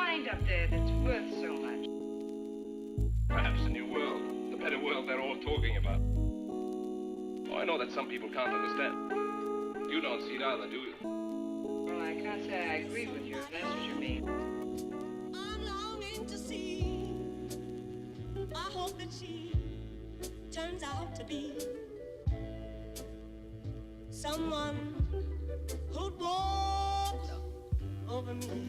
find up there that's worth so much? Perhaps the new world, the better world they're all talking about. Oh, I know that some people can't understand. You don't see it either, do you? Well, I can't say I agree with you, if that's what you mean. I'm longing to see. I hope that she turns out to be someone who'd walk over me.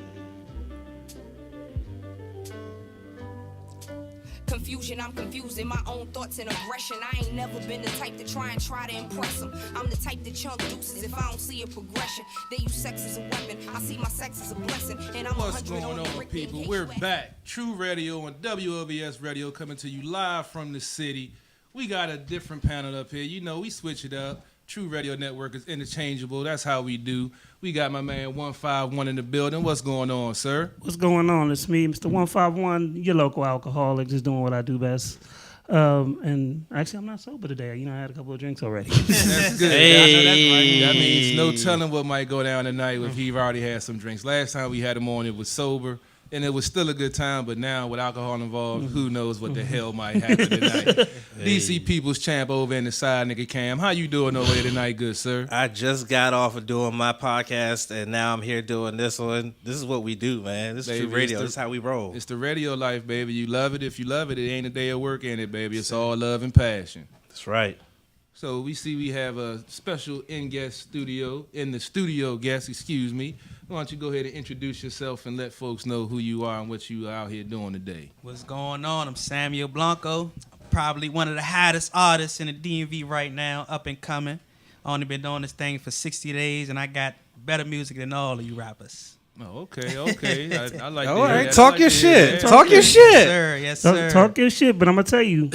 Confusion, I'm confusing my own thoughts and aggression. I ain't never been the type to try to impress them. I'm the type to chunk deuces if I don't see a progression. They use sex as a weapon, I see my sex as a blessing. And I'm What's going on, people? We're back. True Radio on WLVS Radio coming to you live from the city. We got a different panel up here. You know, we switch it up. True Radio Network is interchangeable. That's how we do. We got my man 151 in the building. What's going on, sir? What's going on? It's me, Mr. 151, your local alcoholic, just doing what I do best. And actually, I'm not sober today. You know, I had a couple of drinks already. That's good. Hey. That means no telling what might go down tonight if he already had some drinks. Last time we had him on, it was sober. And it was still a good time, but now with alcohol involved, who knows what the hell might happen tonight. DC People's Champ over in the side, nigga Cam. How you doing over there tonight, good sir? I just got off of doing my podcast, and now I'm here doing this one. This is what we do, man. This is True Radio. This is how we roll. It's the radio life, baby. You love it. If you love it, it ain't a day of work in it, baby. It's all love and passion. That's right. So we have a special in the studio guest, excuse me. Why don't you go ahead and introduce yourself and let folks know who you are and what you are out here doing today. What's going on? I'm Samuel Blanco. Probably one of the hottest artists in the DMV right now, up and coming. Only been doing this thing for 60 days, and I got better music than all of you rappers. Oh, okay. I like that. All right, talk your shit. Talk your shit. Yes, sir. Yes, sir. Talk your shit, but I'm going to tell you, you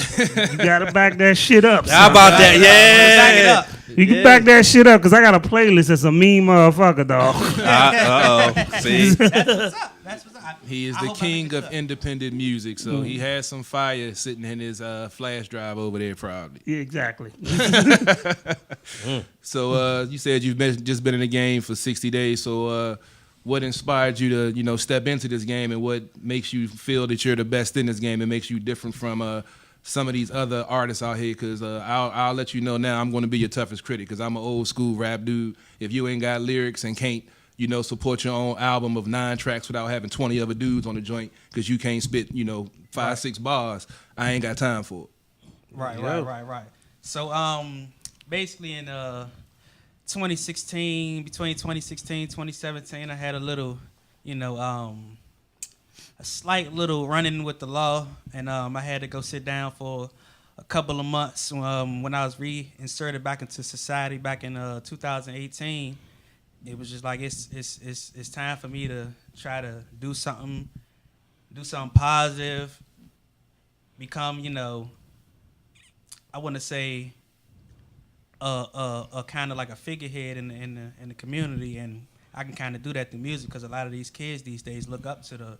got to back that shit up. How about that? Yeah. Back it up. You can back that shit up, because I got a playlist that's a mean motherfucker, dog. Uh-oh. See? That's what's up. He is the king of independent music, so he has some fire sitting in his flash drive over there probably. Yeah, exactly. So you said you've just been in the game for 60 days, so what inspired you to, step into this game, and what makes you feel that you're the best in this game and makes you different from some of these other artists out here? Because I'll let you know now, I'm going to be your toughest critic, because I'm an old school rap dude. If you ain't got lyrics and can't, support your own album of 9 tracks without having 20 other dudes on the joint because you can't spit, 5-6 bars, I ain't got time for it. Right. So basically in 2016, between 2016 2017, I had a little, a slight little run-in with the law, and I had to go sit down for a couple of months when I was reinserted back into society back in 2018. It was just like it's time for me to try to do something positive, become, I want to say a kind of like a figurehead in the community, and I can kind of do that through music, because a lot of these kids these days look up to the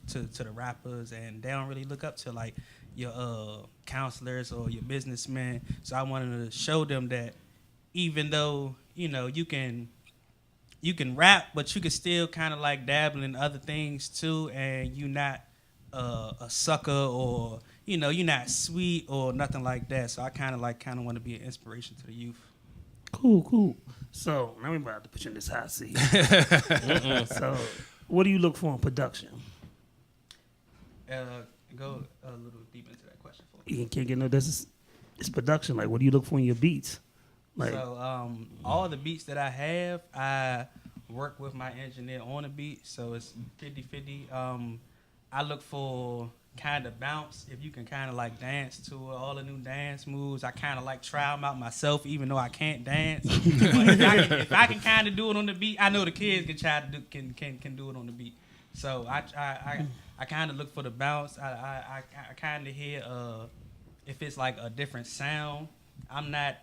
rappers, and they don't really look up to like your counselors or your businessmen. So I wanted to show them that even though you can rap, but you can still kind of like dabble in other things too, and you're not a sucker, or you're not sweet or nothing like that. So I kind of want to be an inspiration to the youth. Cool. So now we're about to put you in this hot seat. So what do you look for in production? Go a little deep into that question for me. You can't get no. It's production. Like, what do you look for in your beats? Like, so all the beats that I have, I work with my engineer on the beat, so it's 50-50. I look for kind of bounce, if you can kind of like dance to it, all the new dance moves. I kind of like try them out myself, even though I can't dance. But if I can kind of do it on the beat, I know the kids can try to can do it on the beat. So I kind of look for the bounce. I kind of hear if it's like a different sound. I'm not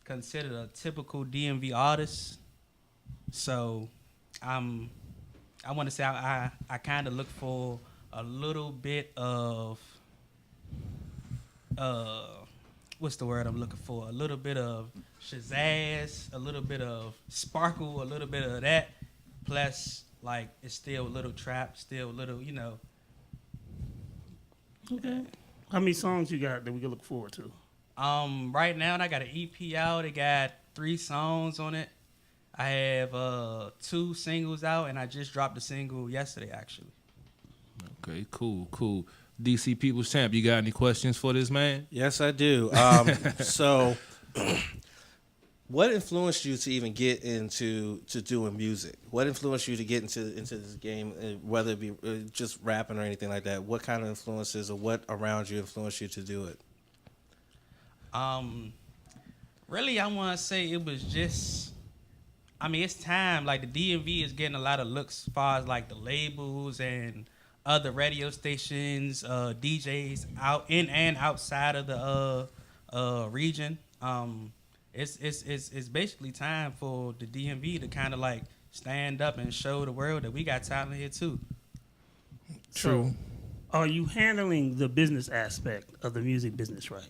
considered a typical DMV artist, so I want to say I kind of look for a little bit of what's the word I'm looking for? A little bit of shazazz, a little bit of sparkle, a little bit of that, plus like it's still a little trap, still a little, you know. Okay. How many songs you got that we can look forward to? Right now I got an EP out. It got 3 songs on it. I have 2 singles out, and I just dropped a single yesterday, actually. Okay, cool. DC People's Champ, you got any questions for this man? Yes, I do. So, what influenced you to even get into doing music? What influenced you to get into this game, whether it be just rapping or anything like that? What kind of influences or what around you influenced you to do it? Really, I want to say it was just, I mean, it's time. Like, the DMV is getting a lot of looks as far as, like, the labels and other radio stations, DJs out in and outside of the region. It's basically time for the DMV to kind of, like, stand up and show the world that we got talent here, too. True. So, are you handling the business aspect of the music business right?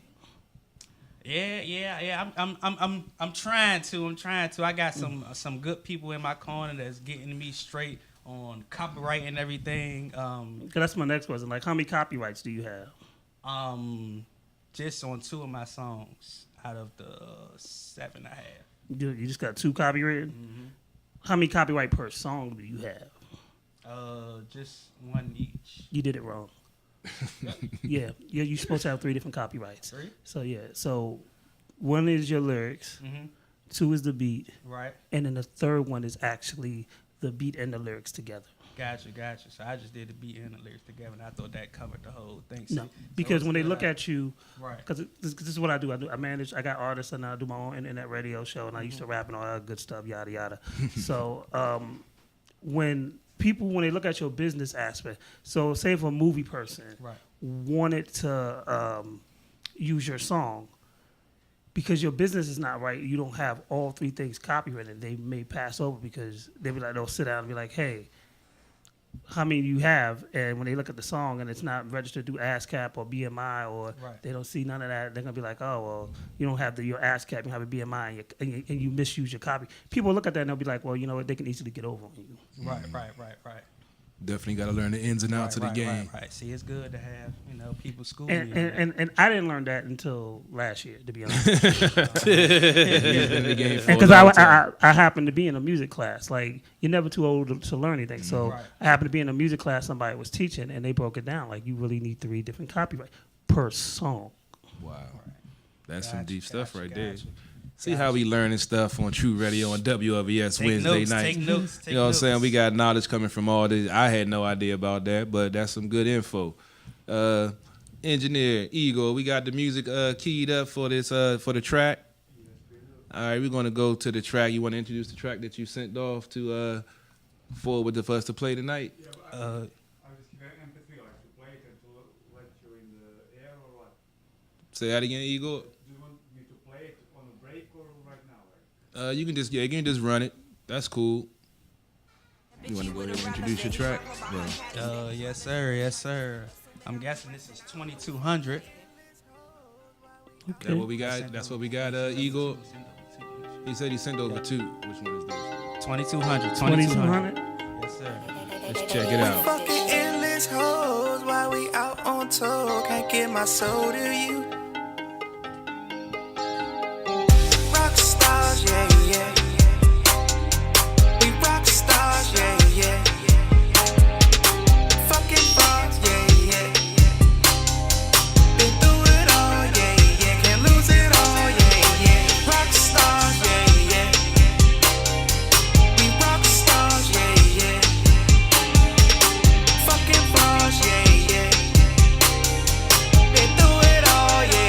Yeah. I'm trying to. I got some good people in my corner that's getting me straight on copyright and everything. That's my next question. Like, how many copyrights do you have? Just on 2 of my songs out of the 7 I have. You just got 2 copyrighted? Mm-hmm. How many copyright per song do you have? Just 1 each. You did it wrong. Yeah, you're supposed to have 3 different copyrights. 3? So yeah, so 1 is your lyrics, 2 is the beat, right, and then the 3rd one is actually the beat and the lyrics together. Gotcha. So I just did the beat and the lyrics together, and I thought that covered the whole thing. No, because when they look at you, right? Because this is what I do. I manage. I got artists, and I do my own internet radio show, and I used to rap and all that good stuff, yada yada. So when they look at your business aspect, so say if a movie person wanted to use your song, because your business is not right, you don't have all 3 things copyrighted, they may pass over because they'll sit down and be like, hey, how many do you have? And when they look at the song and it's not registered through ASCAP or BMI or they don't see none of that, they're going to be like, oh, well, you don't have your ASCAP, you have a BMI, and you misuse your copy. People look at that and they'll be like, well, you know what, they can easily get over on you. Right. Definitely got to learn the ins and outs of the game. Right. See, it's good to have, people school and, you. And I didn't learn that until last year, to be honest. Because I happened to be in a music class. Like, you're never too old to learn anything. So I happened to be in a music class somebody was teaching, and they broke it down. Like, you really need 3 different copyrights per song. Wow. That's some deep stuff right there. See how we learning stuff on True Radio on WLVS Wednesday night. Take notes. You know what I'm saying? We got knowledge coming from all this. I had no idea about that, but that's some good info. Engineer Igor, we got the music keyed up for this for the track. All right, we're gonna go to the track. You want to introduce the track that you sent off to forward for us to play tonight? I was given MP3 like to play it and to let you in the air or what? Say that again, Igor. Do you want me to play it on a break or right now? You can just run it. That's cool. You want to go ahead and introduce your track? Yeah. Yes, sir. I'm guessing this is 2200. Okay. That's what we got. That's what we got. Igor. He said he sent over 2. Which one is this? 2200. 2200? Yes, sir. Let's check it out. Fucking endless hoes while we out on tour. Can't get my soul to you. Rock stars, yeah. We rock stars, yeah. Fucking bars, yeah. Been through it all, yeah. Can't lose it all, yeah. Rock stars, yeah. We rock stars, yeah. Fucking bars, yeah. Been through it all, yeah.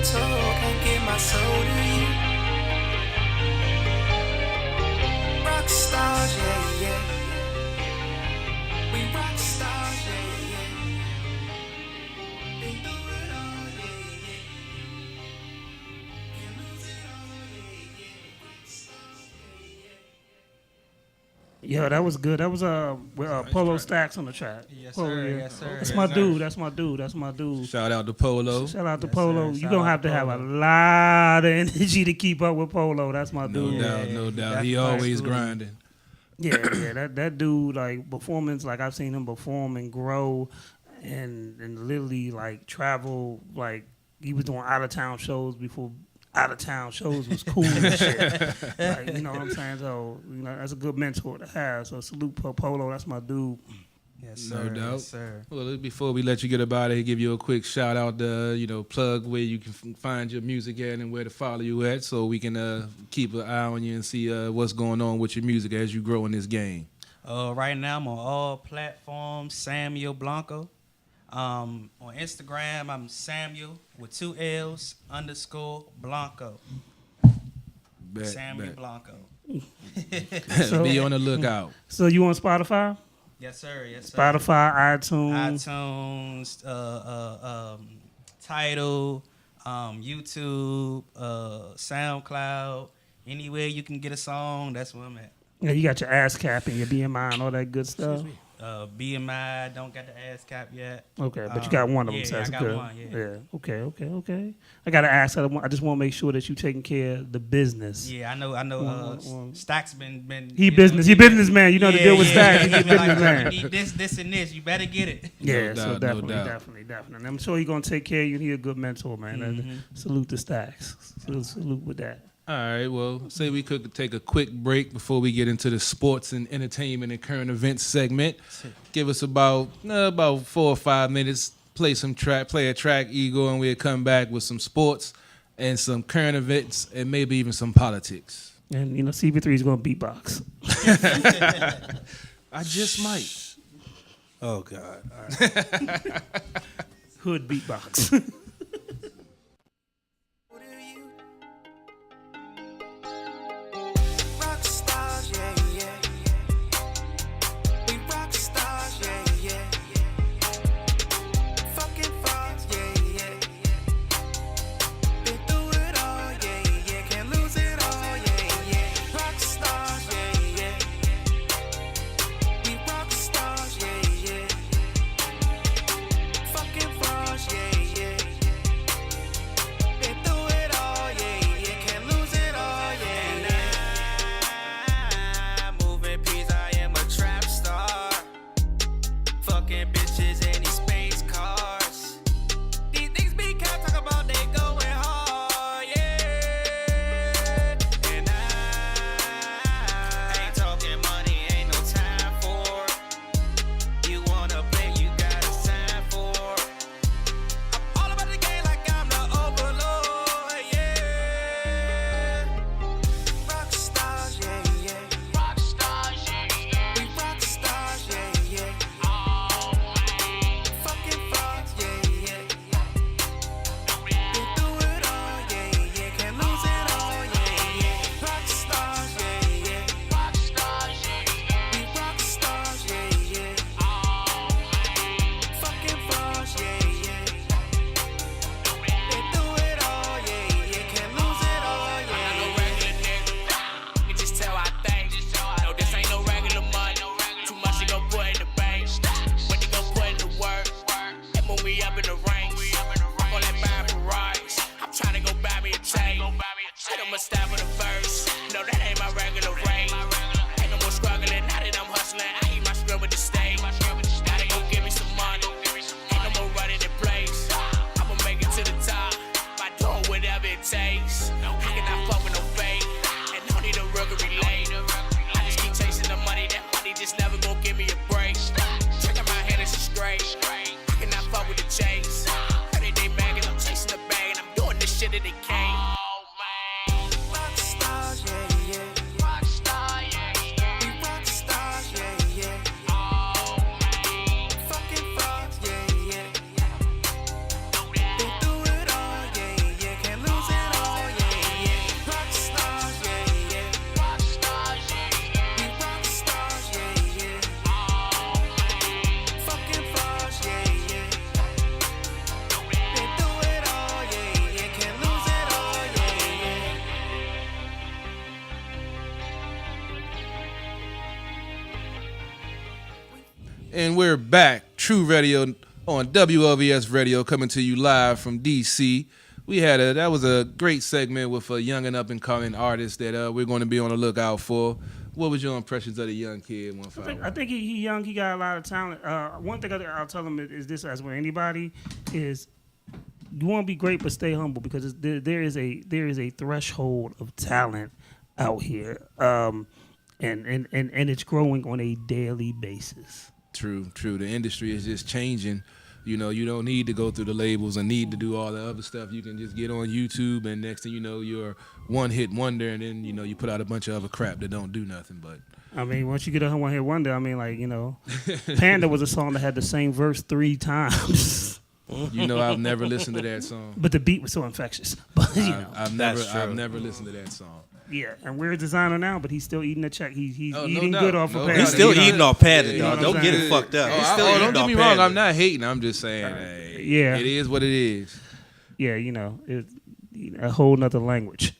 told, can't give my soul to you. Rock stars, yeah, yeah. We rock stars, yeah, yeah. Been through it all, yeah, yeah. Can't lose it all, yeah, yeah. Rock stars, yeah, yeah. Yo, that was good. That was with Polo Stacks on the track. Yes, Polo, sir. yeah. Yes, sir. That's Yes, my sir. dude. That's my dude. That's my dude. Shout out to Polo. Shout out to Yes, Polo. sir. You Shout gonna out have to to have a Polo. lot of energy to keep up with Polo. That's my No dude. doubt, no doubt. that's He my always dude. grinding. Yeah. That dude, like performance, like I've seen him perform and grow, and literally like travel. Like he was doing out of town shows before out of town shows was cool and shit. Like, you know what I'm saying? So that's a good mentor to have. So salute Polo. That's my dude. Yes, No sir. doubt. Yes, sir. Well, before we let you get about it, give you a quick shout out to, plug where you can find your music at and where to follow you at so we can keep an eye on you and see what's going on with your music as you grow in this game. Right now, I'm on all platforms, Samuel Blanco. On Instagram, I'm Samuel with 2 L's _Blanco. Samuel Blanco. So- Be on the lookout. So you on Spotify? Yes, sir. Yes, sir. Spotify, iTunes. Tidal, YouTube, SoundCloud. Anywhere you can get a song, that's where I'm at. Yeah, you got your ass cap and your BMI and all that good stuff. BMI, don't got the ass cap yet. Okay, but you got one of them, yeah, so that's I got good. one, yeah. Okay. I gotta ask. I just want to make sure that you taking care of the business. Yeah, I know. One. Stacks been. He businessman. You know to deal with Stacks. He's a He been like, businessman. you need this, and this. You better get it. Yeah, No so doubt, no definitely. doubt. And I'm sure he's gonna take care of you. He's a good mentor, man. Mm-hmm. Salute to Stacks. Salute with that. All right, well, say we could take a quick break before we get into the sports and entertainment and current events segment. Give us about 4 or 5 minutes, play a track, Eagle, and we'll come back with some sports and some current events and maybe even some politics. And CP3 is gonna beatbox. I just might. Oh God! All right. Hood beatbox. Rock stars, yeah, yeah. We rock stars, yeah, yeah. Fucking frauds, yeah, yeah. Been through it all, yeah, yeah. Can't lose it all, yeah, yeah. Rock stars, yeah, yeah. We rock stars, yeah, yeah. Fucking frauds, yeah, yeah. Been through it all, yeah, yeah. Can't lose it all, yeah, yeah. I'm moving peace, I am a trap star. Fucking bitches in these space cars. These niggas be cap talk about they going hard, yeah. And I ain't talking money, ain't no time for. You wanna play, you gotta sign for. I'm all about the game like I'm the overlord, yeah. Rock stars, yeah, yeah. Rock stars, yeah, yeah. We rock stars, yeah, yeah. Fucking frauds, yeah, yeah. Been through it all, yeah, yeah. Can't lose it all, yeah, yeah. Rock stars, yeah, yeah. Rock stars, yeah, yeah. We rock stars, yeah, yeah. Fucking frauds, yeah, yeah. Been through it all, yeah, yeah. Can't lose it all, yeah. I'm not no regular nigga. You just tell I think. No, this ain't no regular money. Too much you gon' put in the bank. When you gon' put in the work. And when we up in the ranks. I'm on that bad Ferraris. I'm tryna go buy me a tank. Hit 'em a stab with a verse. No, that ain't my regular rate. Ain't no more struggling. Now that I'm hustling, I eat my scrub with the state. Gotta go give me some money. Ain't no more running in place. I'ma make it to the top by doing whatever it takes. I cannot fuck with no fake. And don't need a rugger relay. I just keep chasing the money. That money just never gon' give me a break. Check out my head, it's straight. I cannot fuck with the chase. Every day bagging, I'm chasing the bag, and I'm doing this shit that they can't. Rock stars, yeah, yeah. Rock star, yeah, yeah. We rock stars, yeah, yeah. Fucking frauds, yeah, yeah. Been through it all, yeah, yeah. And we're back. True Radio on WLVS Radio, coming to you live from DC. That was a great segment with a young and up and coming artist that we're going to be on the lookout for. What was your impressions of the young kid? I think he young. He got a lot of talent. One thing I'll tell him is this: as with anybody, is you want to be great, but stay humble, because there is a threshold of talent out here, and it's growing on a daily basis. True. The industry is just changing. You know, you don't need to go through the labels and need to do all the other stuff. You can just get on YouTube, and next thing you know, you're one-hit wonder, and then, you know, you put out a bunch of other crap that don't do nothing. But I mean, once you get a one-hit wonder, I mean, like, you know, Panda was a song that had the same verse 3 times. You know, I've never listened to that song. But the beat was so infectious. But, you know. I've never listened to that song. Yeah, and we're a designer now, but he's still eating a check. He's eating no good off of Panda. He's still eating off Panda, You know dog. what I'm Don't get saying? it fucked up. He's still eating Don't get off me wrong. Panda. I'm not hating. I'm just saying, hey, yeah, it is what it is. Yeah, you know, it's a whole nother language.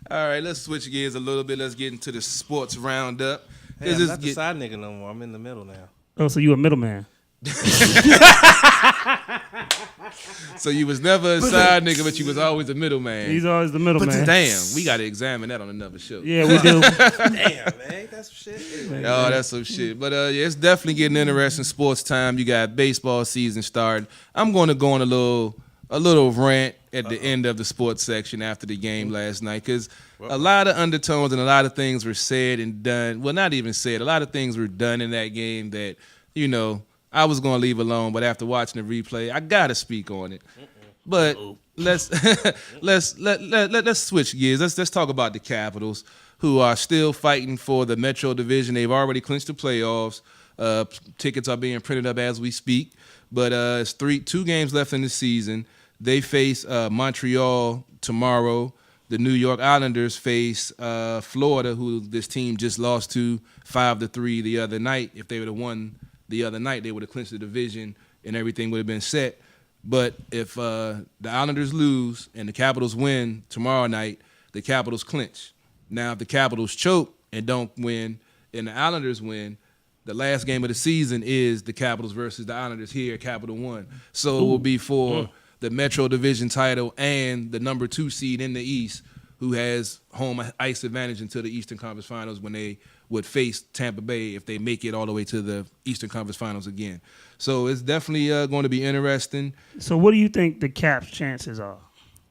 All right, let's switch gears a little bit. Let's get into the sports roundup. Hey, I'm not the side nigga no more. I'm in the middle now. Oh, so you a middleman? So you was never a side nigga, but you was always a middleman. He's always the middleman. Damn, we got to examine that on another show. Yeah, we do. Damn, man, that's some shit. Anyway, oh, that's some shit. But yeah, it's definitely getting interesting. Sports time. You got baseball season starting. I'm going to go on a little rant at the end of the sports section after the game last night, because a lot of undertones and a lot of things were said and done. Well, not even said. A lot of things were done in that game that, you know, I was going to leave alone, but after watching the replay, I got to speak on it. But let's switch gears. Let's talk about the Capitals, who are still fighting for the Metro Division. They've already clinched the playoffs. Tickets are being printed up as we speak. But it's 2 games left in the season. They face Montreal tomorrow. The New York Islanders face Florida, who this team just lost to 5-3 the other night. If they would have won the other night, they would have clinched the division and everything would have been set. But if the Islanders lose and the Capitals win tomorrow night, the Capitals clinch. Now, if the Capitals choke and don't win and the Islanders win, the last game of the season is the Capitals versus the Islanders here at Capital One. So it will be for the Metro Division title and the number 2 seed in the East, who has home ice advantage into the Eastern Conference Finals when they would face Tampa Bay if they make it all the way to the Eastern Conference Finals again. So it's definitely going to be interesting. So what do you think the Caps' chances are?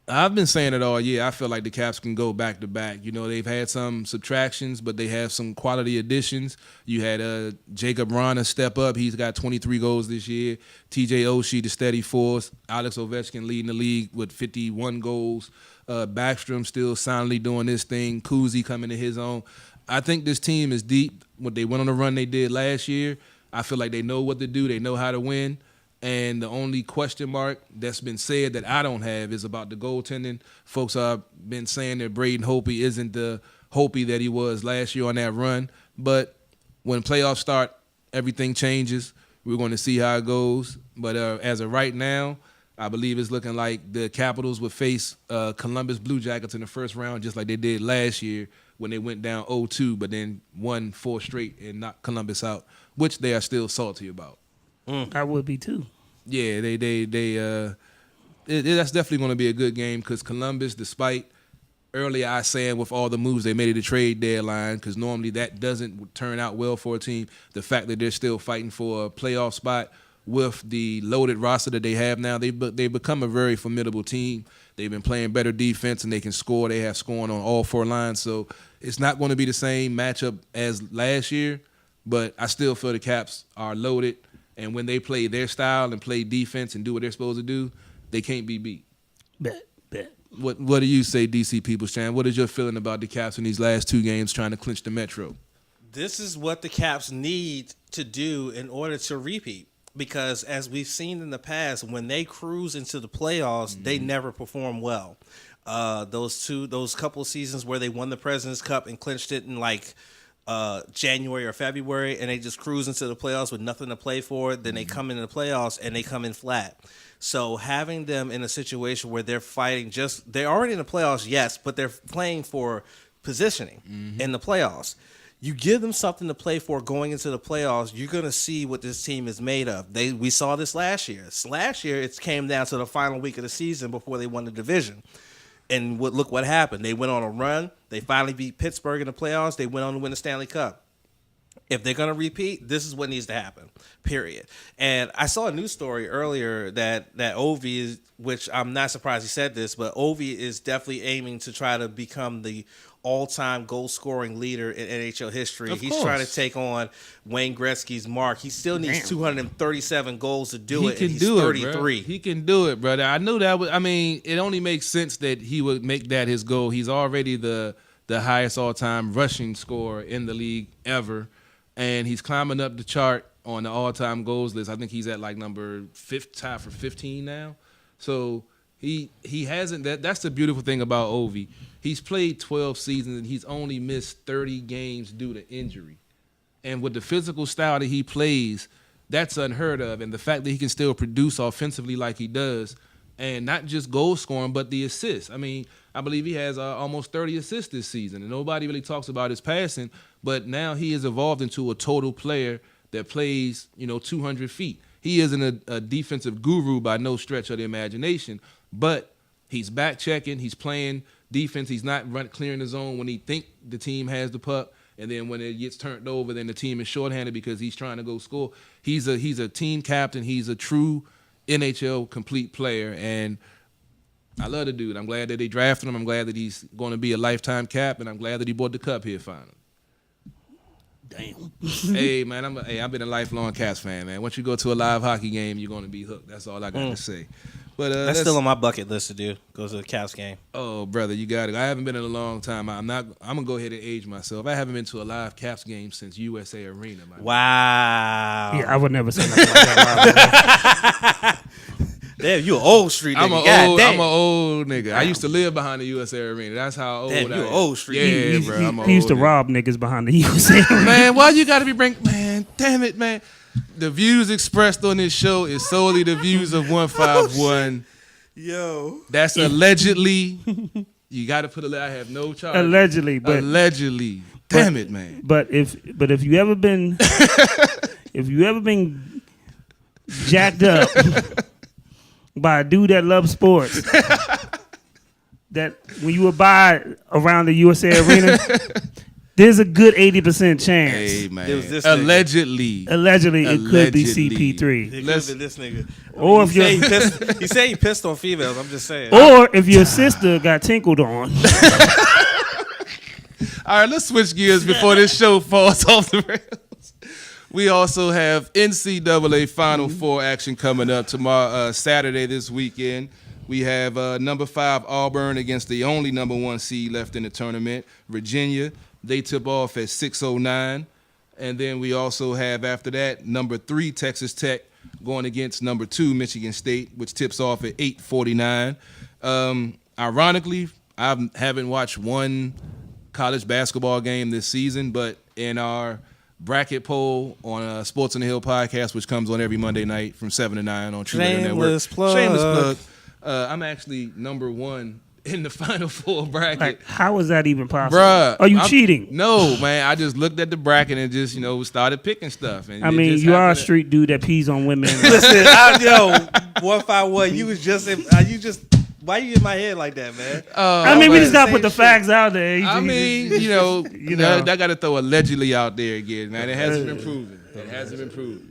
I've been saying it all year. I feel like the Caps can go back to back. You know, they've had some subtractions, but they have some quality additions. You had Jacob Rana step up. He's got 23 goals this year. TJ Oshie, the steady force. Alex Ovechkin leading the league with 51 goals. Backstrom still silently doing this thing. Kuzi coming to his own. I think this team is deep. When they went on the run they did last year, I feel like they know what to do. They know how to win. And the only question mark that's been said that I don't have is about the goaltending. Folks have been saying that Braden Holtby isn't the Holtby that he was last year on that run. But when playoffs start, everything changes. We're going to see how it goes. But as of right now, I believe it's looking like the Capitals would face Columbus Blue Jackets in the first round, just like they did last year when they went down 0-2, but then won 4 straight and knocked Columbus out, which they are still salty about. I would be too. Yeah, that's definitely going to be a good game, because Columbus, despite earlier I saying with all the moves they made at the trade deadline, because normally that doesn't turn out well for a team, the fact that they're still fighting for a playoff spot with the loaded roster that they have now, they've become a very formidable team. They've been playing better defense, and they can score. They have scoring on all 4 lines, so it's not going to be the same matchup as last year, but I still feel the Caps are loaded. And when they play their style and play defense and do what they're supposed to do, they can't be beat. Bet. What do you say, DC People's Champ? What is your feeling about the Caps in these last 2 games trying to clinch the Metro? This is what the Caps need to do in order to repeat. Because as we've seen in the past, when they cruise into the playoffs, they never perform well. Those couple of seasons where they won the President's Cup and clinched it in January or February, and they just cruise into the playoffs with nothing to play for, then they come into the playoffs and they come in flat. So having them in a situation where they're fighting they're already in the playoffs, yes, but they're playing for positioning in the playoffs. You give them something to play for going into the playoffs, you're going to see what this team is made of. We saw this last year. Last year, it came down to the final week of the season before they won the division. And look what happened. They went on a run. They finally beat Pittsburgh in the playoffs. They went on to win the Stanley Cup. If they're going to repeat, this is what needs to happen, period. And I saw a news story earlier that Ovi is, which I'm not surprised he said this, but Ovi is definitely aiming to try to become the all-time goal-scoring leader in NHL history. He's trying to take on Wayne Gretzky's mark. He still needs 237 goals to do it, and he's 33. He can do it, brother. I knew that. It only makes sense that he would make that his goal. He's already the highest all-time rushing scorer in the league ever. And he's climbing up the chart on the all-time goals list. I think he's at like number 5, tied for 15 now. So he hasn't. That's the beautiful thing about Ovi. He's played 12 seasons and he's only missed 30 games due to injury. And with the physical style that he plays, that's unheard of. And the fact that he can still produce offensively like he does, and not just goal scoring, but the assists. I believe he has almost 30 assists this season, and nobody really talks about his passing, but now he has evolved into a total player that plays, 200 feet. He isn't a defensive guru by no stretch of the imagination, but he's back checking, he's playing defense, he's not clearing the zone when he think the team has the puck, and then when it gets turned over, then the team is shorthanded because he's trying to go score. He's a team captain, he's a true NHL complete player, and I love the dude. I'm glad that they drafted him. I'm glad that he's going to be a lifetime cap, and I'm glad that he bought the cup here finally. Damn. Hey, man, I've been a lifelong Caps fan, man. Once you go to a live hockey game, you're going to be hooked. That's all I got to say. But that's still on my bucket list to do. Go to the Caps game. Oh, brother, you got it. I haven't been in a long time. I'm gonna go ahead and age myself. I haven't been to a live Caps game since USA Arena. Wow. Yeah, I would never say nothing like that. Damn, you an old street nigga. I'm an old nigga. I used to live behind the USA Arena. That's how old I am. You an old street Yeah, bro. I'm an He used to old rob niggas behind the USA Arena. Man, why you gotta be man, damn it, man. The views expressed on this show is solely the views of 151. Yo. That's allegedly. You gotta put I have no charge. Allegedly, but allegedly. Damn it, man. But if you ever been jacked up by a dude that loves sports, that when you would buy around the USA Arena, there's a good 80% chance. Hey, man. Allegedly, it could be CP3. It could be this nigga. Or if he said he pissed on females. I'm just saying. Or if your sister got tinkled on. All right, let's switch gears before this show falls off the rails. We also have NCAA Final Four action coming up tomorrow, Saturday this weekend. We have number 5 Auburn against the only number 1 seed left in the tournament, Virginia. They tip off at 6:09. And then we also have, after that, number 3 Texas Tech going against number 2 Michigan State, which tips off at 8:49. Ironically, I haven't watched one college basketball game this season, but in our bracket poll on Sports on the Hill podcast, which comes on every Monday night from 7 to 9 on True Radio Network. Shameless plug. I'm actually number 1 in the Final Four bracket. Like, how is that even possible? Bruh, Are you cheating? No, man. I just looked at the bracket and just, started picking stuff. And you are a street dude that pees on women. Listen, 151, you just why you in my head like that, man? We just gotta put the facts out there. I gotta throw allegedly out there again, man. It hasn't been proven.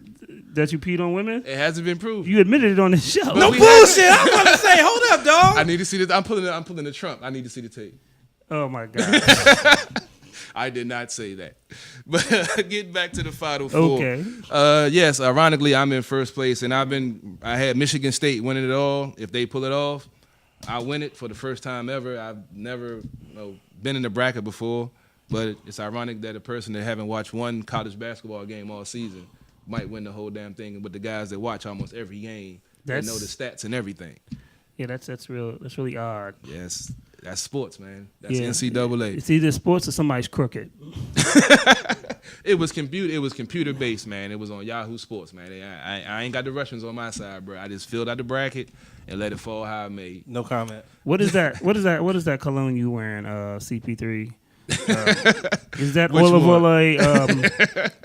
That you peed on women? It hasn't been proven. You admitted it on this show. No bullshit. I'm gonna say, hold up, dog. I need to see this. I'm pulling the Trump. I need to see the tape. Oh my God. I did not say that. But getting back to the Final Four. Okay. Yes, ironically, I'm in first place, and I had Michigan State winning it all. If they pull it off, I win it for the first time ever. I've never been in the bracket before, but it's ironic that a person that haven't watched one college basketball game all season might win the whole damn thing. But the guys that watch almost every game, they know the stats and everything. Yeah, that's real. That's really odd. Yes, that's sports, man. That's NCAA. It's either sports or somebody's crooked. It was computer based, man. It was on Yahoo Sports, man. I ain't got the Russians on my side, bro. I just filled out the bracket and let it fall how it may. No comment. What is that? What is that cologne you wearing? CP3. Is that Which all of one?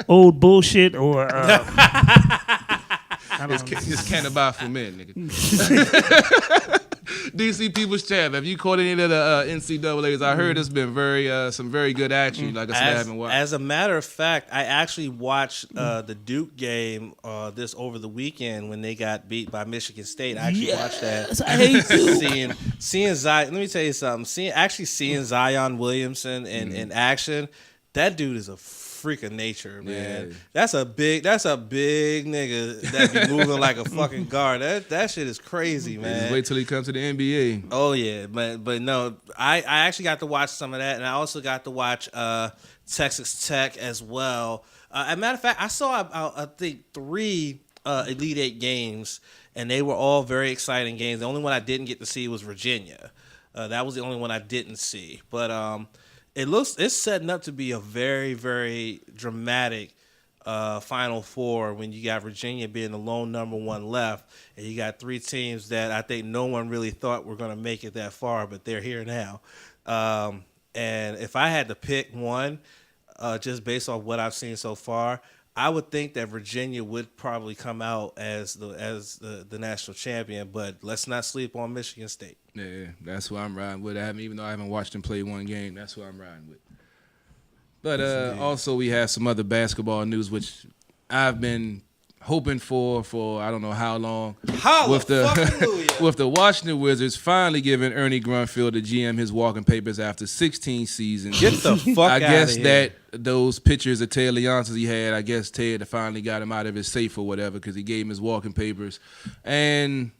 old bullshit or? It's Cannabis for men, nigga. DC People's Champ. Have you caught any of the NCAAs? I heard it's been some very good action. Like I said, I haven't watched. As a matter of fact, I actually watched the Duke game this over the weekend when they got beat by Michigan State. I actually watched that. I hate Duke. Seeing Zion. Let me tell you something. Seeing Zion Williamson in action, that dude is a freak of nature, man. Yeah. That's a big nigga that be moving like a fucking guard. That shit is crazy, man. Just wait till he comes to the NBA. Oh yeah, but no, I actually got to watch some of that, and I also got to watch Texas Tech as well. As a matter of fact, I saw I think 3 Elite Eight games, and they were all very exciting games. The only one I didn't get to see was Virginia. That was the only one I didn't see, but it's setting up to be a very, very dramatic Final Four when you got Virginia being the lone number 1 left, and you got 3 teams that I think no one really thought were going to make it that far, but they're here now. And if I had to pick one, just based on what I've seen so far, I would think that Virginia would probably come out as the national champion, but let's not sleep on Michigan State. Yeah, that's who I'm riding with. Even though I haven't watched him play one game, that's who I'm riding with. But also we have some other basketball news, which I've been hoping for I don't know how long. With the Washington Wizards finally giving Ernie Grunfeld, the GM, his walking papers after 16 seasons. Get the fuck out of here. I guess that those pictures of Ted Leonsis he had, I guess Ted finally got him out of his safe or whatever because he gave him his walking papers. And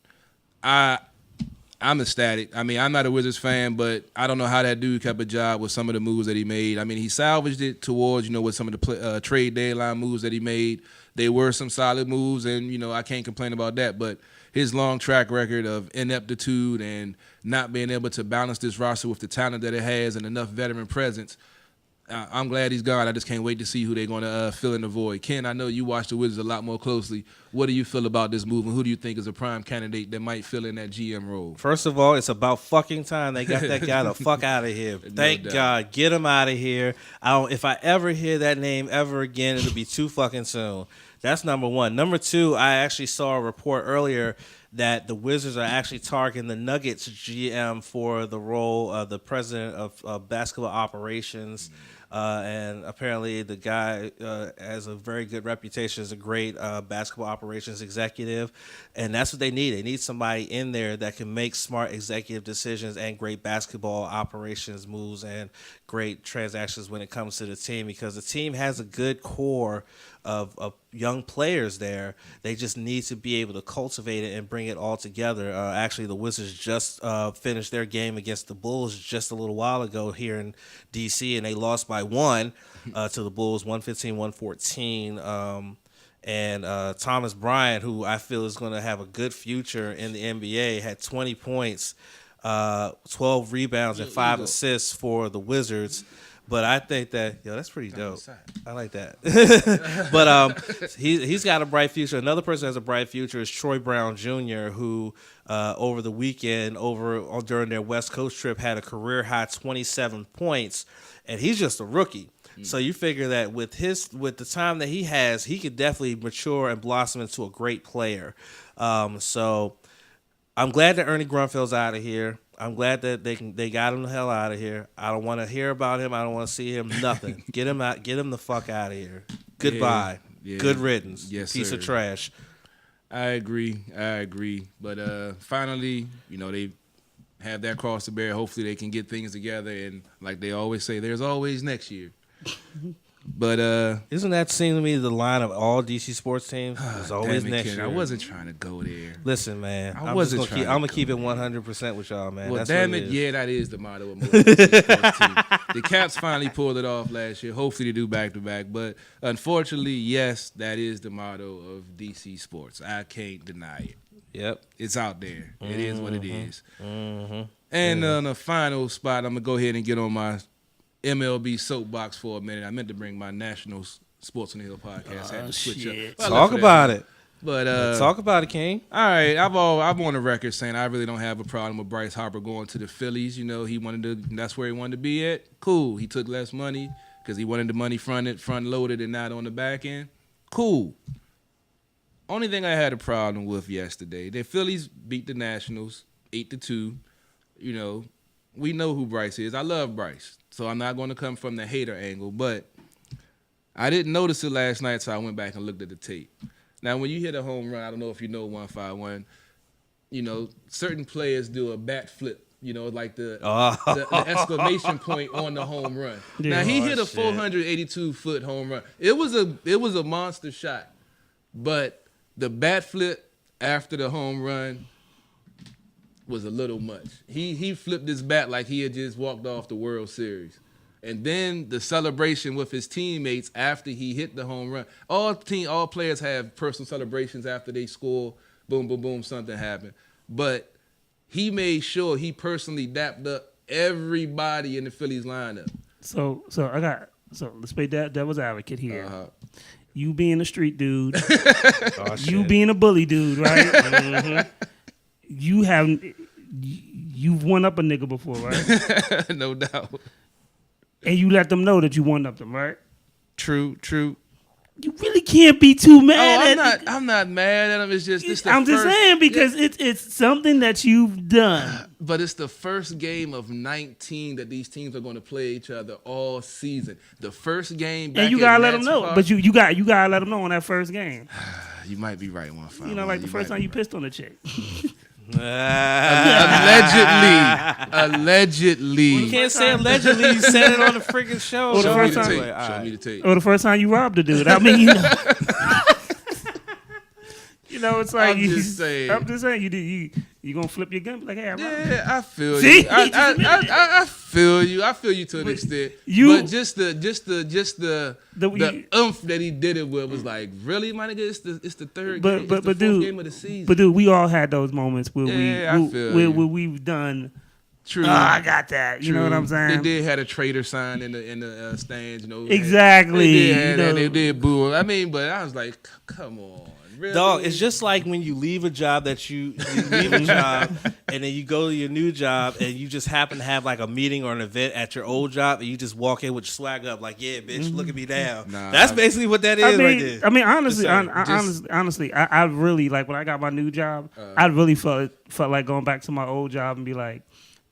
I'm ecstatic. I mean, I'm not a Wizards fan, but I don't know how that dude kept a job with some of the moves that he made. I mean, he salvaged it towards, with some of the trade deadline moves that he made. They were some solid moves, and, I can't complain about that. But his long track record of ineptitude and not being able to balance this roster with the talent that it has and enough veteran presence, I'm glad he's gone. I just can't wait to see who they're going to fill in the void. Ken, I know you watch the Wizards a lot more closely. What do you feel about this move, and who do you think is a prime candidate that might fill in that GM role? First of all, it's about fucking time they got that guy the fuck out of here. Thank God. Get him out of here. If I ever hear that name ever again, it'll be too fucking soon. That's number 1. Number 2, I actually saw a report earlier that the Wizards are actually targeting the Nuggets GM for the role of the president of basketball operations. And apparently the guy has a very good reputation as a great basketball operations executive. And that's what they need. They need somebody in there that can make smart executive decisions and great basketball operations moves and great transactions when it comes to the team, because the team has a good core of young players there. They just need to be able to cultivate it and bring it all together. Actually, the Wizards just finished their game against the Bulls just a little while ago here in D.C., and they lost by 1 to the Bulls, 115-114. And Thomas Bryant, who I feel is going to have a good future in the NBA, had 20 points, 12 rebounds, and 5 assists for the Wizards. But I think that, that's pretty dope. I like that. But he's got a bright future. Another person that has a bright future is Troy Brown Jr., who over the weekend, during their West Coast trip, had a career-high 27 points. And he's just a rookie. So you figure that with the time that he has, he could definitely mature and blossom into a great player. So I'm glad that Ernie Grunfeld's out of here. I'm glad that they got him the hell out of here. I don't want to hear about him. I don't want to see him. Nothing. Get him out. Get him the fuck out of here. Goodbye. Yeah. Good riddance. Yes, Piece sir. of trash. I agree. But finally, they have that cross to bear. Hopefully they can get things together. And like they always say, there's always next year. But isn't that seem to me the line of all DC sports teams? There's always next year. I wasn't trying to go there. Listen, man. I'm gonna keep it 100% with y'all, man. Well, that's damn what it, is. that is the motto of most DC sports teams. The Caps finally pulled it off last year. Hopefully they do back to back. But unfortunately, yes, that is the motto of DC sports. I can't deny it. Yep, it's out there. It is what it is. Mm-hmm. And on the final spot, I'm gonna go ahead and get on my MLB soapbox for a minute. I meant to bring my National Sports on the Hill podcast. I had to switch up. Talk about it. But talk about it, King. All right, I'm on the record saying I really don't have a problem with Bryce Harper going to the Phillies. You know, that's where he wanted to be at. Cool. He took less money because he wanted the money front loaded and not on the back end. Cool. Only thing I had a problem with yesterday, the Phillies beat the Nationals 8-2. You know, we know who Bryce is. I love Bryce, so I'm not going to come from the hater angle. But I didn't notice it last night, so I went back and looked at the tape. Now, when you hit a home run, I don't know if you know 151, you know, certain players do a bat flip, you know, like the exclamation point on the home run. Yeah. Now, he hit a 482-foot home run. It was a monster shot, but the bat flip after the home run was a little much. He flipped his bat like he had just walked off the World Series. And then the celebration with his teammates after he hit the home run. All players have personal celebrations after they score. Boom, boom, boom, something happened. But he made sure he personally dapped up everybody in the Phillies lineup. So let's play devil's advocate here. You being a street dude, you being a bully dude, right? Mm-hmm. You've won up a nigga before, right? No doubt. And you let them know that you won up them, right? True. You really can't be too mad at I'm not mad at him. It's just just saying because it's something that you've done. But it's the first game of 19 that these teams are going to play each other all season. The first game, back and you gotta let them know. But you gotta let them know on that first game. You might be right, 151. You know, like the first time you pissed on a chick. Allegedly. You can't say allegedly. You said it on the freaking show. Show me the tape. Or the first time you robbed a dude. I mean, you know. You know, it's like I'm just saying. You gonna flip your gun? Like, hey, yeah, I feel See? you. I feel you. I feel you to an extent. But just the oomph that he did it with was like, really, my nigga. It's the third game. It's the fourth game of the season. But dude, we all had those moments where where we've done. True. Oh, I got that. You know what I'm saying? They did have a traitor sign in the stands. You know. Exactly. They did have that. They did boo. I mean, but I was like, come on. Really? Dog, it's just like when you leave a job you leave a job and then you go to your new job and you just happen to have like a meeting or an event at your old job and you just walk in with your swag up like, yeah, bitch, look at me now. That's basically what that is right there. I mean, honestly, I really like when I got my new job. I really felt like going back to my old job and be like,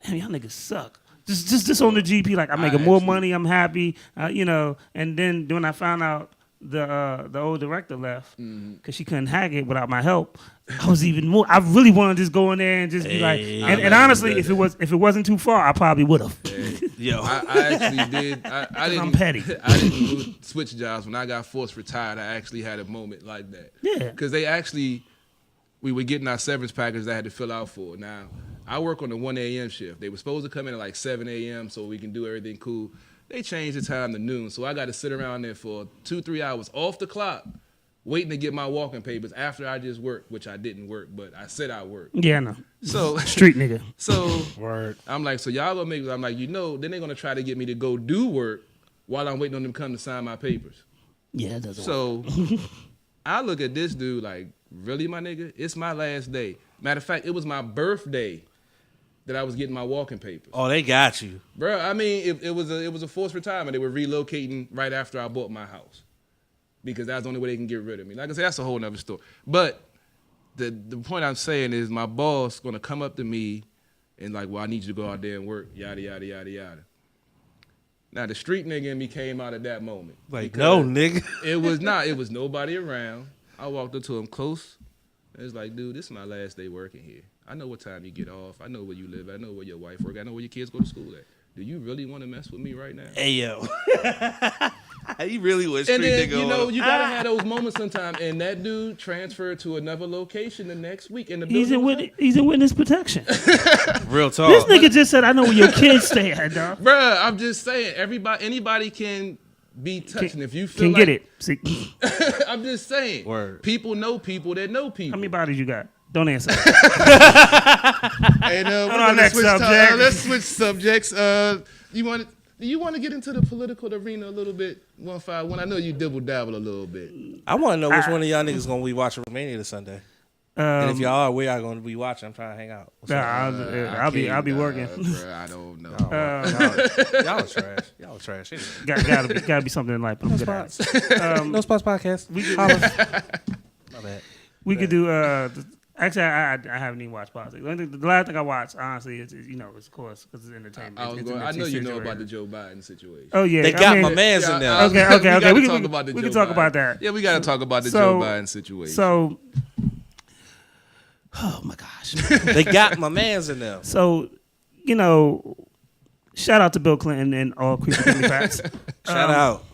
damn, y'all niggas suck. Just on the GP, like I'm making more money, I'm happy, you know. And then when I found out the old director left because she couldn't hack it without my help, I was even more. I really want to just go in there and just be like. And honestly, if it wasn't too far, I probably would have. Yo, I actually did. I didn't. I'm petty. I didn't switch jobs when I got forced retired. I actually had a moment like that. Yeah, because we were getting our severance package that I had to fill out for. Now I work on the 1 a.m. shift. They were supposed to come in at like 7 a.m. so we can do everything cool. They changed the time to noon, so I got to sit around there for 2-3 hours off the clock, waiting to get my walking papers after I just worked, which I didn't work, but I said I worked. Yeah, I know. So street nigga. So word. I'm like, so y'all gonna make? I'm like, you know, then they're gonna try to get me to go do work while I'm waiting on them to come to sign my papers. Yeah, it doesn't. So I look at this dude like, really, my nigga? It's my last day. Matter of fact, it was my birthday that I was getting my walking papers. Oh, they got you, bro. I mean, it was a forced retirement. They were relocating right after I bought my house because that's the only way they can get rid of me. Like I said, that's a whole nother story. But the point I'm saying is my boss gonna come up to me and like, well, I need you to go out there and work, yada yada yada yada. Now the street nigga in me came out at that moment. Like, no, nigga. It was nobody around. I walked up to him close. And it's like, dude, this is my last day working here. I know what time you get off. I know where you live. I know where your wife works. I know where your kids go to school at. Do you really want to mess with me right now? Hey, yo. He really was street and then, nigga. You know, you got to have those moments sometimes. And that dude transferred to another location the next week. And he's in witness protection. Real talk. This nigga just said, I know where your kids stay at, dog. Bruh, I'm just saying, anybody can be touching. If you feel can like, get it. See? I'm just saying. Word. People know people that know people. How many bodies you got? Don't answer. And let's switch subjects. You want Do you want to get into the political arena a little bit, 151? I know you dibble dabble a little bit. I want to know which one of y'all niggas gonna be watching Romania this Sunday. And if y'all are, where y'all gonna be watching? I'm trying to hang out. I'll be working. Bro, I don't know. Y'all are trash. Y'all are trash. Gotta be something in life. But I'm good at it. No Spots podcast. We could, My bad. we could do. Actually, I haven't even watched politics. The last thing I watched, honestly, is of course, because it's entertainment. I know you know about the Joe Biden situation. Oh yeah, They got my man's in there. Okay. We can talk about that. Yeah, we got to talk about the Joe Biden situation. So, oh my gosh, They got my man's in there. so shout out to Bill Clinton and all creepy Democrats. Shout out.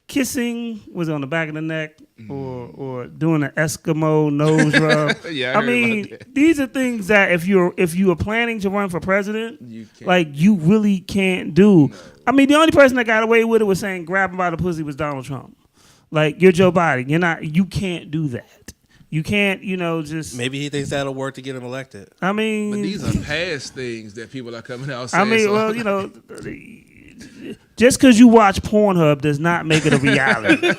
Kissing was on the back of the neck, or doing an Eskimo nose rub. Yeah, I heard about that. These are things that if you are planning to run for president, You can't. like you really can't do. No. I mean, the only person that got away with it was saying grab him by the pussy was Donald Trump. Like, you're Joe Biden. You can't do that. You can't, just. Maybe he thinks that'll work to get him elected. I mean, But these are past things that people are coming out saying. I mean, well, just because you watch Pornhub does not make it a reality.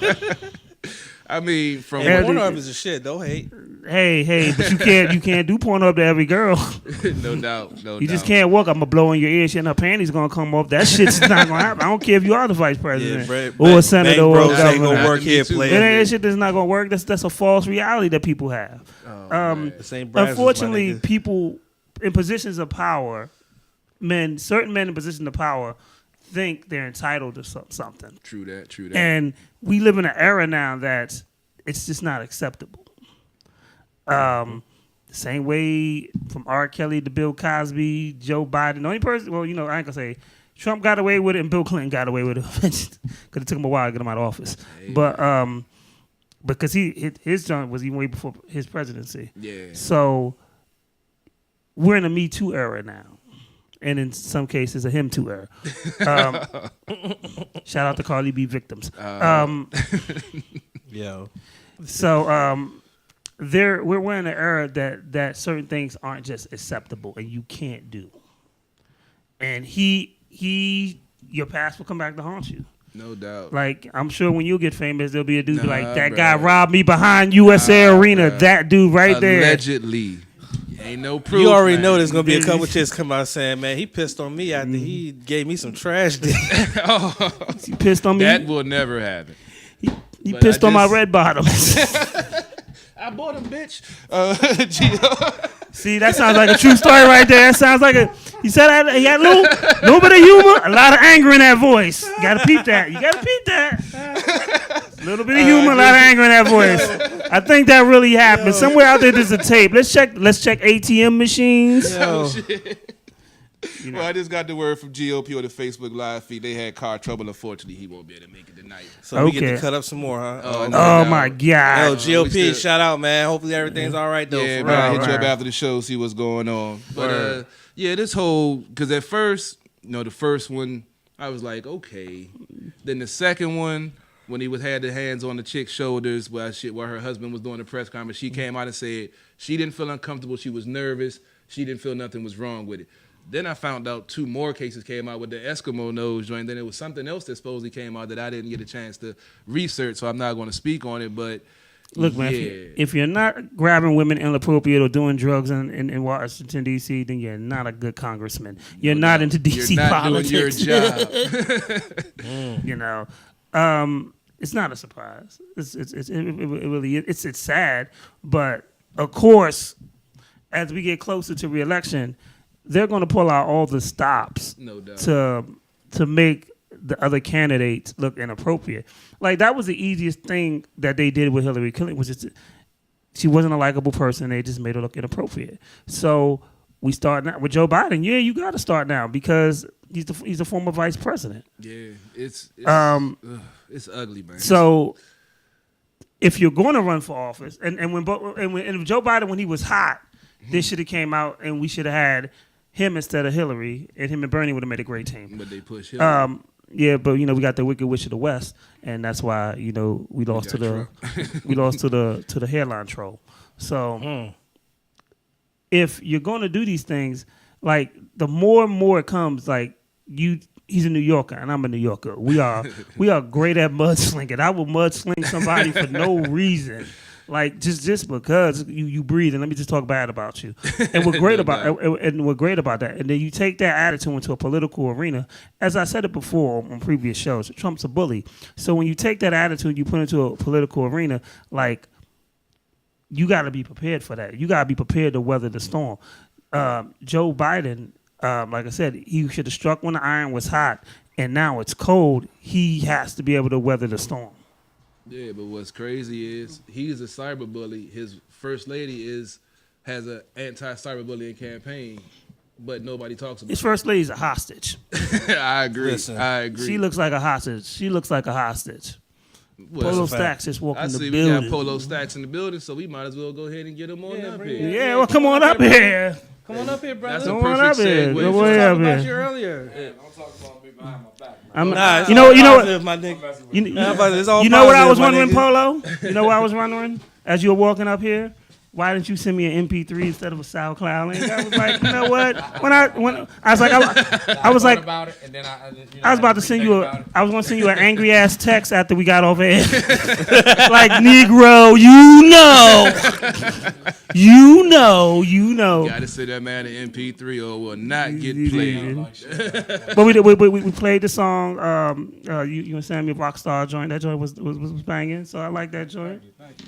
I mean, from Pornhub is a shit. Don't hate. Hey, but you can't do Pornhub to every girl. No doubt. You just can't walk. I'm gonna blow in your ear, shit, and her panties gonna come off. That shit's not gonna happen. I don't care if you are the vice president or a senator or a ain't governor. gonna work here, player. That shit that's not gonna work. That's a false reality that people have. Unfortunately, people in positions of power, certain men in positions of power, think they're entitled to something. True that. And we live in an era now that it's just not acceptable. The same way from R. Kelly to Bill Cosby, Joe Biden. The only person, I ain't gonna say Trump got away with it and Bill Clinton got away with it because it took him a while to get him out of office. Hey, but because his joint was even way before his presidency. Yeah. So we're in a Me Too era now. And in some cases, a him too era. Shout out to Cardi B victims. Yo. So we're in an era that certain things aren't just acceptable and you can't do. And your past will come back to haunt you. No doubt. Like, I'm sure when you get famous, there'll be a dude that guy robbed me behind USA Arena. Bro. That dude right there. Allegedly. Ain't no proof. You already know there's gonna be a couple chicks come out saying, "Man, he pissed on me after he gave me some trash." He pissed on me. That will never happen. He pissed on my red bottoms. I bought him, bitch. See, that sounds like a true story right there. That sounds like he said he had a little bit of humor, a lot of anger in that voice. You gotta peep that. A little bit of humor, a lot of anger in that voice. I think that really happened. Somewhere out there's a tape. Let's check ATM machines. Oh, shit. Well, I just got the word from GOP on the Facebook live feed. They had car trouble. Unfortunately, he won't be able to make it tonight. So we get to cut up some more, huh? Oh my God. Yo, GOP, shout out, man. Hopefully everything's all right, though. Yeah, man. I'll hit you up after the show, see what's going on. But, this whole, because at first, the first one, I was like, okay. Then the second one, when he had the hands on the chick's shoulders while her husband was doing the press conference, she came out and said she didn't feel uncomfortable. She was nervous. She didn't feel nothing was wrong with it. Then I found out 2 more cases came out with the Eskimo nose joint. Then it was something else that supposedly came out that I didn't get a chance to research, so I'm not going to speak on it. But look, man, if you're not grabbing women inappropriate or doing drugs in Washington, D.C., then you're not a good congressman. You're not into D.C. politics. You're not doing your job. It's not a surprise. It really is. It's sad, but of course, as we get closer to re-election, they're going to pull out all the stops to make the other candidates look inappropriate. Like, that was the easiest thing that they did with Hillary Clinton, was just she wasn't a likable person. They just made her look inappropriate. So we start now with Joe Biden. Yeah, you got to start now because he's a former vice president. Yeah, it's ugly, man. So if you're going to run for office, and Joe Biden, when he was hot, this should have came out and we should have had him instead of Hillary, and him and Bernie would have made a great team. But they pushed Hillary. Yeah, but we got the Wicked Witch of the West, and that's why we lost to the hairline troll. So if you're going to do these things, like, the more and more it comes, like, he's a New Yorker and I'm a New Yorker. We are great at mudslinging. I will mudsling somebody for no reason. Like just because you breathe, and let me just talk bad about you. And we're great about that. And then you take that attitude into a political arena. As I said it before on previous shows, Trump's a bully. So when you take that attitude, you put it into a political arena, like you got to be prepared for that. You got to be prepared to weather the storm. Joe Biden, like I said, he should have struck when the iron was hot, and now it's cold. He has to be able to weather the storm. Yeah, but what's crazy is he's a cyberbully. His first lady has an anti-cyberbullying campaign, but nobody talks about it. His first lady's a hostage. I agree. Listen, I agree. She looks like a hostage. Polo Stacks just walking the we building. got Polo Stacks in the building, so we might as well go ahead and get him on up here. Yeah, well, come on up here. Come on up here, brother. That's a Come on up perfect here. segue. Go for- ahead. Talked about man. you earlier. Don't talk about me behind my back. Nah, You know what? positive, my nigga. It's all You know what I positive, was my wondering, nigga. Polo? You know what I was wondering as you were walking up here? Why didn't you send me an MP3 instead of a SoundCloud link? I was like, you know what? When I was like, I was like, about it, and then I was about to send you I was going to send you an angry ass text after we got off air. Like, Negro, you know. Gotta say that man an MP3 or will not get played. But we played the song. You and Samuel Rockstar joint. That joint was banging. So I like that joint. Thank you.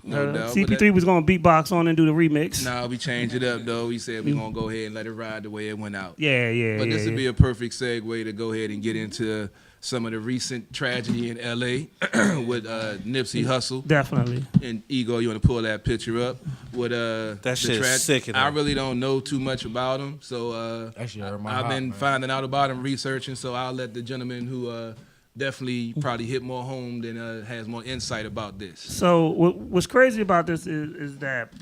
No doubt. CP3 was gonna beatbox on and do the remix. Nah, we changed it up though. We said we're gonna go ahead and let it ride the way it went out. Yeah. But this would be a perfect segue to go ahead and get into some of the recent tragedy in LA with Nipsey Hussle. Definitely. And Ego, you want to pull that picture up? With That shit's sick. I really don't know too much about him, so I've been finding out about him, researching. So I'll let the gentleman who definitely probably hit more home than has more insight about this. So what's crazy about this is that,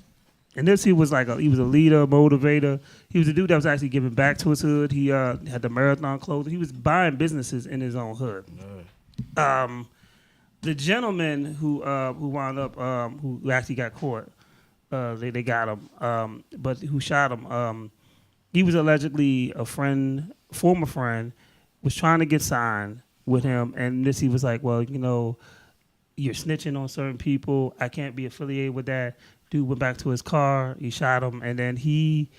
and Nipsey was he was a leader, motivator. He was a dude that was actually giving back to his hood. He had the marathon clothing. He was buying businesses in his own hood. The gentleman who wound up who actually got caught, they got him, but who shot him? He was allegedly a former friend, was trying to get signed with him, and Nipsey was like, well, you're snitching on certain people. I can't be affiliated with that. Dude went back to his car. He shot him, and then he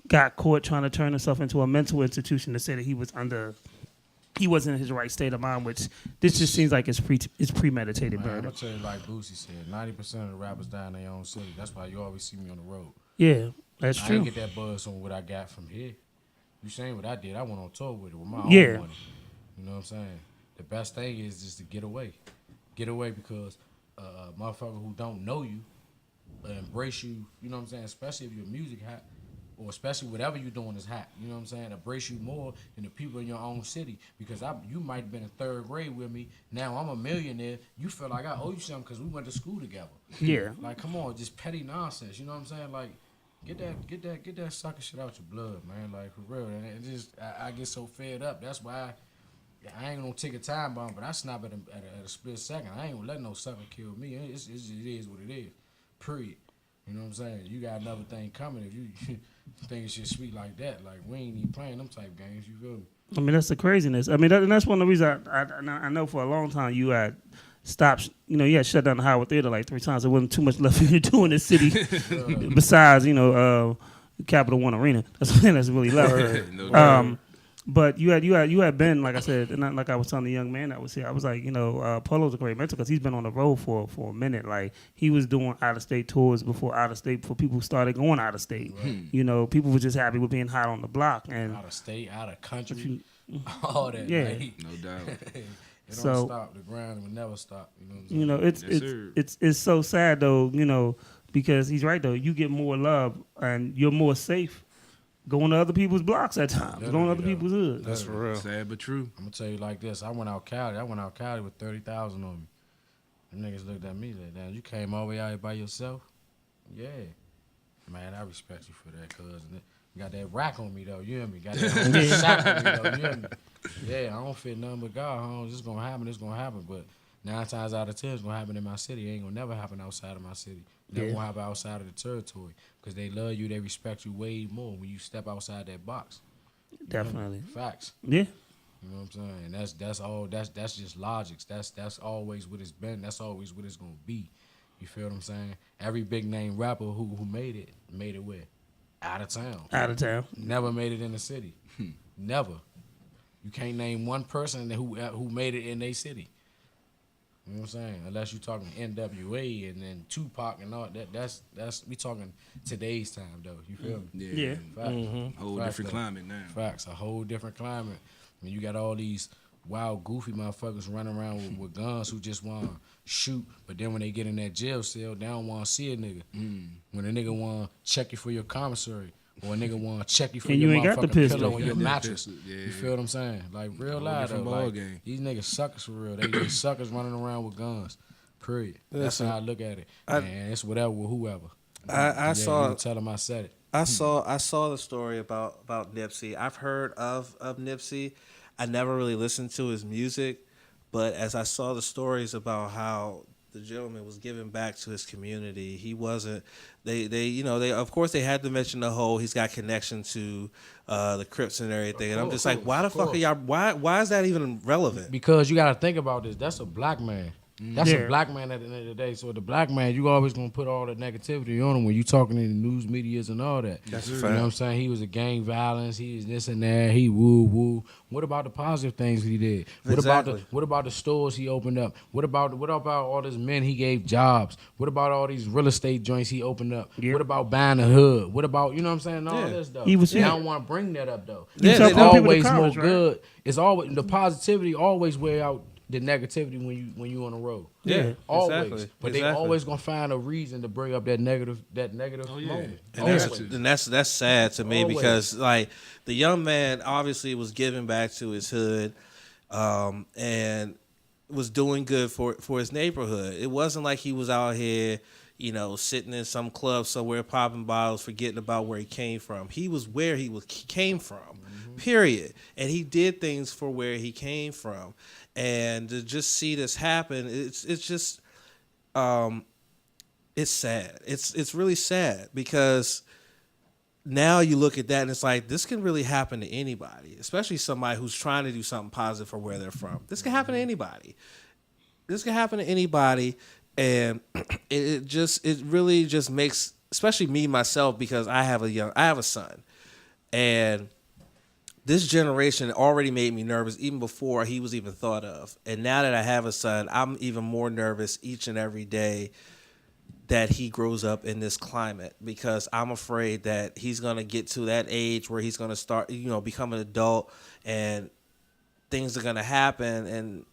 got caught trying to turn himself into a mental institution to say that he wasn't in his right state of mind, which this just seems like it's premeditated Man, I'm murder. gonna tell you like Boosie said, 90% of the rappers die in their own city. That's why you always see me on the road. Yeah, that's I true. didn't get that buzz on what I got from here. You saying what I did? I went on tour with it with my own Yeah. money. You know what I'm saying? The best thing is just to get away. Get away because motherfucker who don't know you embrace you, you know what I'm saying? Especially if your music hot, or especially whatever you're doing is hot. You know what I'm saying? Embrace you more than the people in your own city. Because you might have been in third grade with me. Now I'm a millionaire. You feel like I owe you something because we went to school together. Yeah. Like, come on, just petty nonsense. You know what I'm saying? Like, get that sucker shit out your blood, man. Like, for real. And it just, I get so fed up. That's why I ain't gonna take a time bomb, but I snap at a split second. I ain't gonna let no sucker kill me. It is what it is. Period. You know what I'm saying? You got another thing coming if you think it's just sweet like that. Like, we ain't even playing them type games. You feel me? I mean, that's the craziness. I mean, and that's one of the reasons I know for a long time you had stopped. You had shut down the Howard Theater like 3 times. There wasn't too much left for you to do in the city besides, Capital One Arena. That's really left. No but you had been, like I said, and like I was telling the young man that was here, I was like, Polo's a great mentor because he's been on the road for a minute. Like, he was doing out-of-state tours before people started going out-of-state. Right. People were just happy with being hot on the block. And out-of-state, out-of-country, all that. Yeah. Like, No doubt. It don't stop. The grind will never stop. You know what I'm saying? It's so sad, though, because he's right, though. You get more love and you're more safe going to other people's blocks at times, going to other people's hoods. That's for real. Sad but true. I'm gonna tell you like this. I went out Cali with 30,000 on me. Them niggas looked at me like, damn, you came all the way out here by yourself? Yeah. Man, I respect you for that, cuz. You got that rack on me, though, you hear me? Got that sack on me, though, you hear me? Yeah, I don't fit nothing but God, This gonna happen, but 9 times out of 10 it's gonna happen in my city. It ain't gonna never happen outside of my city. Never gonna happen outside of the territory. Because they love you, they respect you way more when you step outside that box. Definitely. Facts. Yeah. You know what I'm saying? And that's all. That's just logics. That's always what it's been. That's always what it's gonna be. You feel what I'm saying? Every big name rapper who made it where? Out of town. Out of town. Never made it in the city. Never. You can't name one person who made it in their city. You know what I'm saying? Unless you're talking NWA and then Tupac and all that. That's we talking today's time though. You feel me? Yeah. Facts. Whole Facts, different though. climate now. Facts. A whole different climate. I mean, you got all these wild, goofy motherfuckers running around with guns who just want to shoot, but then when they get in that jail cell, they don't want to see a nigga. When a nigga want to check you for your commissary, or a nigga want to check you for And your you ain't got the motherfucking pistol. pillow and your Yeah, mattress. pistol, yeah. You feel what I'm saying? Like, real life, though. different ball Like, game. these niggas suckers for real. They suckers running around with guns. Period. That's how I look at it. And it's whatever with whoever. I saw. You tell them I said it. I saw the story about Nipsey. I've heard of Nipsey. I never really listened to his music, but as I saw the stories about how the gentleman was giving back to his community, he wasn't. They of course they had to mention the whole he's got connection to the Crips and everything, and I'm just like, why the fuck are y'all? Why is that even relevant? Because you got to think about this. That's a black man. That's a black man at the end of the day. So the black man, you always gonna put all the negativity on him when you talking in the news medias and all that. That's a You fact. know what I'm saying? He was a gang violence. He is this and that. He woo woo. What about the positive things he did? Exactly. What about the stores he opened up? What about all these men he gave jobs? What about all these real estate joints he opened up? Yeah. What about buying a hood? What about, you know what I'm saying? All this stuff. He was They here. don't want to bring that up though. Yeah, It's they don't. always People to more college, right? good. It's always the positivity always wear out the negativity when you on the road. Yeah, Always. exactly. But they always gonna find a reason to bring up that negative moment. And that's sad to me Always. because like the young man obviously was giving back to his hood, and was doing good for his neighborhood. It wasn't like he was out here, sitting in some club somewhere popping bottles, forgetting about where he came from. He was where he came from, period. And he did things for where he came from. And to just see this happen, it's just it's sad. It's really sad because now you look at that and it's like this can really happen to anybody, especially somebody who's trying to do something positive for where they're from. This can happen to anybody. This can happen to anybody, and it really just makes, especially me myself, because I have a son, and this generation already made me nervous even before he was even thought of. And now that I have a son, I'm even more nervous each and every day that he grows up in this climate, because I'm afraid that he's going to get to that age where he's going to start, become an adult, and things are going to happen. And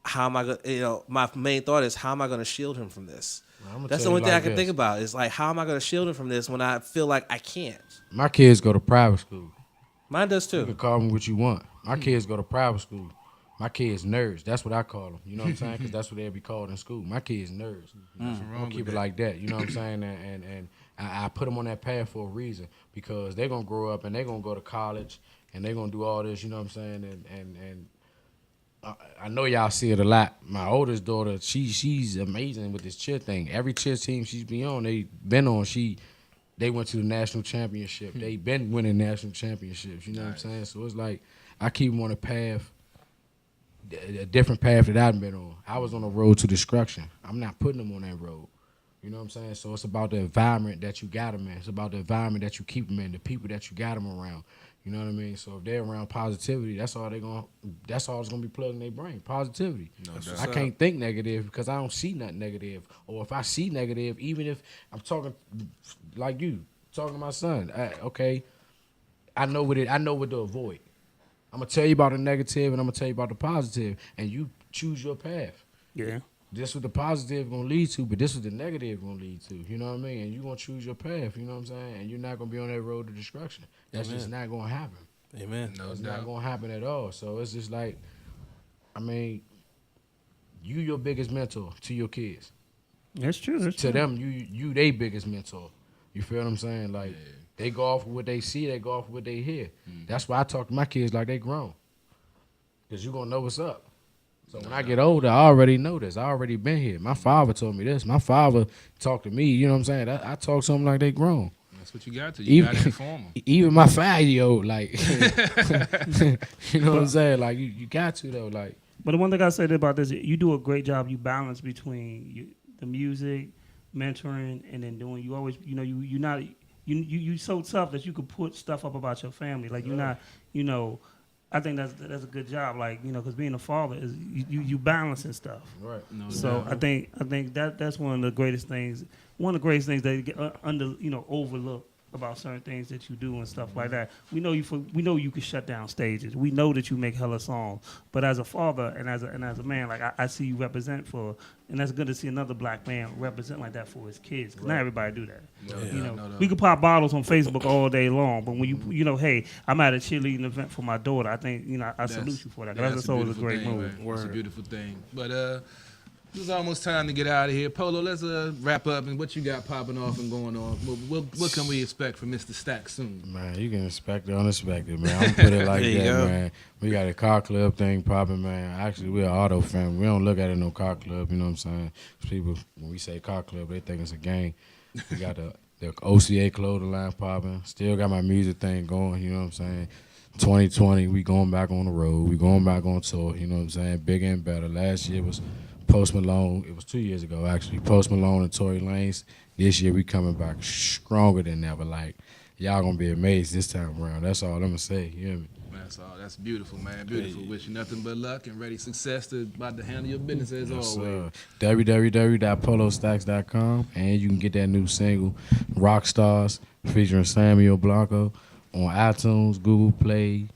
how am I going to, my main thought is, how am I going to shield him from this? That's the only thing I can think about is like, how am I going to shield him from this when I feel like I can't? My kids go to private school. Mine does You too. can call them what you want. My kids go to private school. My kids nerds. That's what I call them. You know what I'm saying? Because that's what they'll be called in school. My kids nerds. I'll keep it like that. You know what I'm saying? And I put them on that path for a reason, because they're gonna grow up and they're gonna go to college and they're gonna do all this. You know what I'm saying? And I know y'all see it a lot. My oldest daughter, she's amazing with this cheer thing. Every cheer team she's been on, they went to the national championship. They been winning national championships. You know what I'm saying? So it's like I keep them on a path, a different path that I've been on. I was on a road to destruction. I'm not putting them on that road. You know what I'm saying? So it's about the environment that you got them in. It's about the environment that you keep them in, the people that you got them around. You know what I mean? So if they're around positivity, that's all it's gonna be plugged in their brain. Positivity. I can't think negative because I don't see nothing negative. Or if I see negative, even if I'm talking like you, talking to my son, I know what to avoid. I'm gonna tell you about the negative and I'm gonna tell you about the positive, and you choose your path. Yeah. This what the positive gonna lead to, but this what the negative gonna lead to. You know what I mean? And you gonna choose your path. You know what I'm saying? And you're not gonna be on that road to destruction. That's just not gonna happen. Amen. It's not gonna happen at all. So it's just like, I mean, you your biggest mentor to your kids. That's true. To them, you their biggest mentor. You feel what I'm saying? Like they go off of what they see, they go off of what they hear. That's why I talk to my kids like they grown, because you gonna know what's up. So when I get older, I already know this. I already been here. My father told me this. My father talked to me. You know what I'm saying? I talk to them like they grown. That's what you got to. You got to inform them. Even my 5-year-old, like, you know what I'm saying? Like, you got to though, like. But the one thing I said about this, you do a great job. You balance between the music, mentoring, and then doing. You always, you know, you're not. You so tough that you could put stuff up about your family. Like you're not, you know. I think that's a good job. Like, you know, because being a father is you balancing stuff. Right. No, so I think that's one of the greatest things. One of the greatest things that get overlooked about certain things that you do and stuff like that. We know you can shut down stages. We know that you make hella songs. But as a father and as a man, like I see you represent for, and that's good to see another black man represent like that for his kids. Because not everybody do that. We could pop bottles on Facebook all day long, but when you know, hey, I'm at a cheerleading event for my daughter. I think I salute you for that. That's always a great move. It's a beautiful thing. But it's almost time to get out of here. Polo, let's wrap up. And what you got popping off and going on? What can we expect from Mr. Stacks soon? Man, you can expect the unexpected, man. I'm going to put it like that, man. We got a car club thing popping, man. Actually, we're an auto family. We don't look at it no car club, you know what I'm saying? People, when we say car club, they think it's a gang. We got the OCA clothing line popping. Still got my music thing going, you know what I'm saying? 2020, we going back on the road. We going back on tour, you know what I'm saying? Bigger and better. Last year was Post Malone. It was 2 years ago, actually. Post Malone and Tory Lanez. This year we coming back stronger than ever. Like, y'all gonna be amazed this time around. That's all I'm gonna say. You hear me? That's all. That's beautiful, man. Beautiful. Wish you nothing but luck and ready success about to handle your business as always. www.polostacks.com, and you can get that new single, Rockstars, featuring Samuel Blanco, on iTunes, Google Play,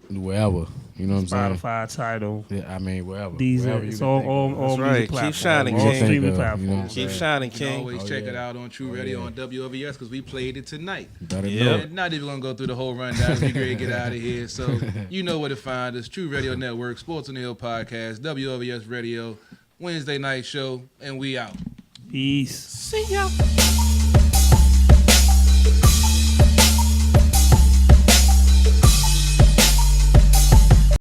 wherever. You know what I'm saying? Spotify, Tidal. Yeah, I mean, wherever. These wherever it's all music platforms. Keep shining, all King. streaming platforms. Keep shining, You King. can always check it out on True Radio on WLVS because we played it tonight. Yep. Not even going to go through the whole rundown. We great to get out of here. So you know where to find us. True Radio Network, Sports on the Hill Podcast, WLVS Radio, Wednesday night show, and we out. Peace. See ya.